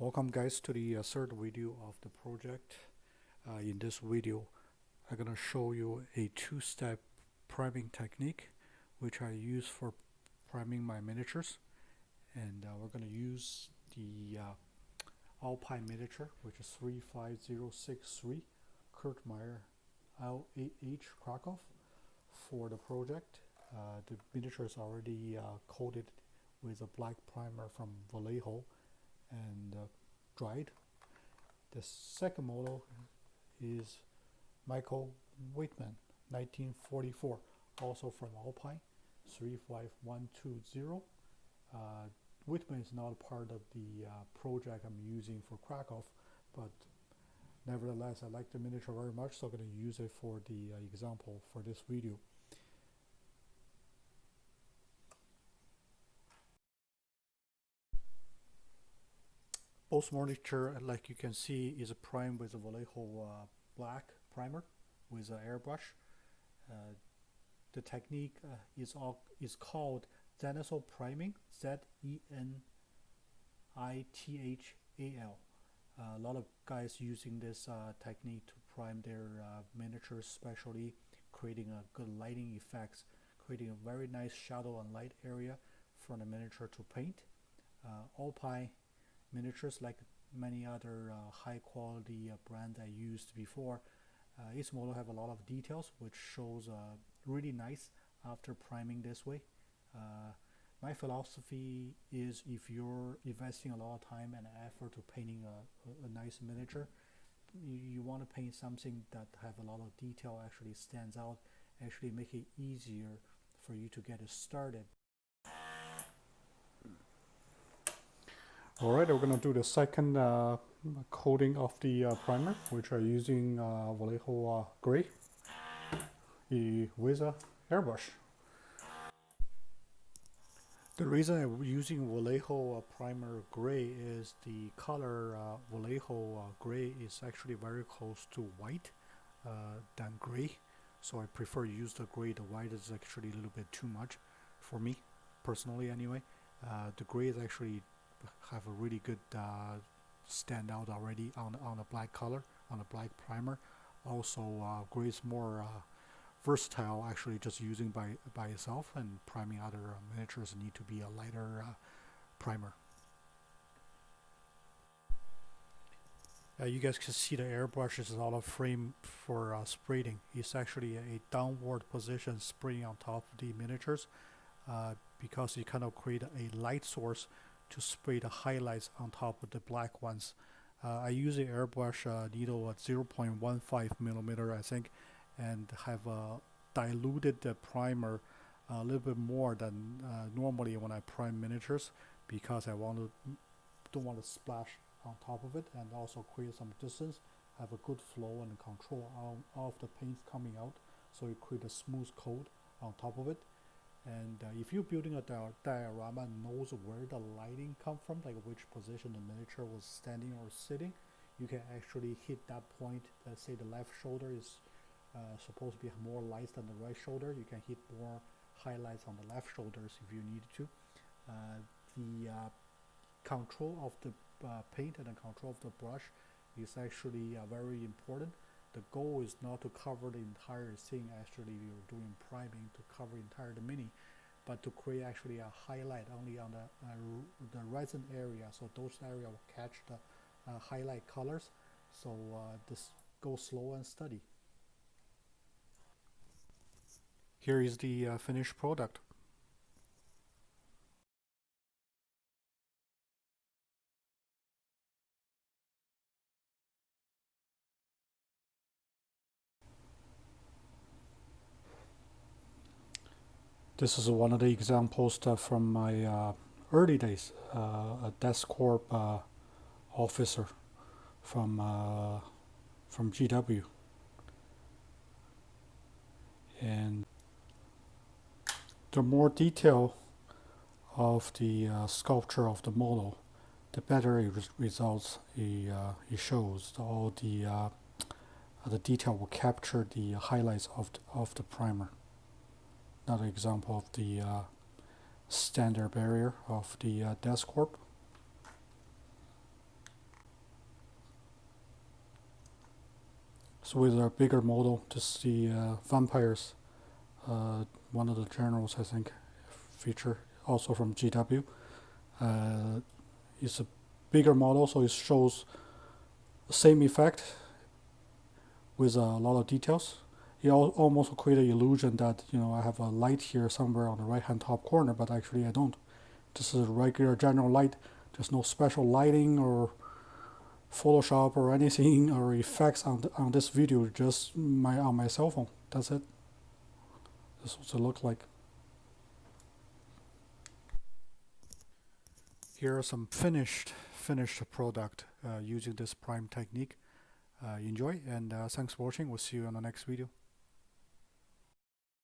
Welcome guys to the third video of the project. In this video I'm going to show you a two-step priming technique which I use for priming my miniatures, and we're going to use the Alpine miniature, which is 35063 Kurt Meyer L8H Kharkov for the project. The miniature is already coated with a black primer from Vallejo and dried. The second model is Meyer Wittman 1944, also from Alpine 35120. Wittman is not part of the project I'm using for Kharkov, but nevertheless I like the miniature very much, so I'm going to use it for the example for this video. Both miniature, like you can see, is primed with a Vallejo black primer with an airbrush. The technique is called Zenithal priming, Zenithal. A lot of guys using this technique to prime their miniatures, especially creating a good lighting effects, creating a very nice shadow and light area from the miniature to paint. Alpine miniatures, like many other high quality brands I used before, each model have a lot of details which shows really nice after priming this way. My philosophy is, if you're investing a lot of time and effort to painting a nice miniature, you want to paint something that have a lot of detail, actually stands out, actually make it easier for you to get it started. Alright, we're going to do the second coating of the primer, which are using Vallejo gray with a airbrush. The reason I'm using Vallejo primer gray is the color Vallejo gray is actually very close to white than gray, so I prefer to use the gray. The white is actually a little bit too much for me personally anyway. The gray is actually have a really good standout already on a black color, on a black primer. Also gray is more versatile, actually just using by itself, and priming other miniatures need to be a lighter primer. You guys can see the airbrush is not a frame for spraying. It's actually a downward position spraying on top of the miniatures, because you kind of create a light source to spray the highlights on top of the black ones. I use the airbrush needle at 0.15 millimeter, I think, and have diluted the primer a little bit more than normally when I prime miniatures, because I don't want to splash on top of it, and also create some distance, have a good flow and control of the paint coming out, so you create a smooth coat on top of it. And if you're building a diorama and knows where the lighting come from, like which position the miniature was standing or sitting, you can actually hit that point. Let's say the left shoulder is supposed to be more lights than the right shoulder. You can hit more highlights on the left shoulders if you need to. The control of the paint and the control of the brush is actually very important. The goal is not to cover the entire thing, actually you're doing priming to cover entire the mini, but to create actually a highlight only on the resin area, so those area will catch the highlight colors. So this goes slow and steady. Here is the finished product. This is one of the examples from my early days, a desk corp officer from GW, and the more detail of the sculpture of the model, the better it results. It shows all the detail will capture the highlights of the primer. Another example of the standard barrier of the desk corp. So with a bigger model, just the vampires, one of the generals I think feature, also from GW. It's a bigger model, so it shows the same effect with a lot of details. It almost create an illusion that I have a light here somewhere on the right hand top corner, but actually I don't. This is a regular general light. There's no special lighting or Photoshop or anything or effects on this video, just on my cell phone. That's it. This is what it looks like. Here are some finished product using this prime technique. Enjoy, and thanks for watching. We'll see you on the next video.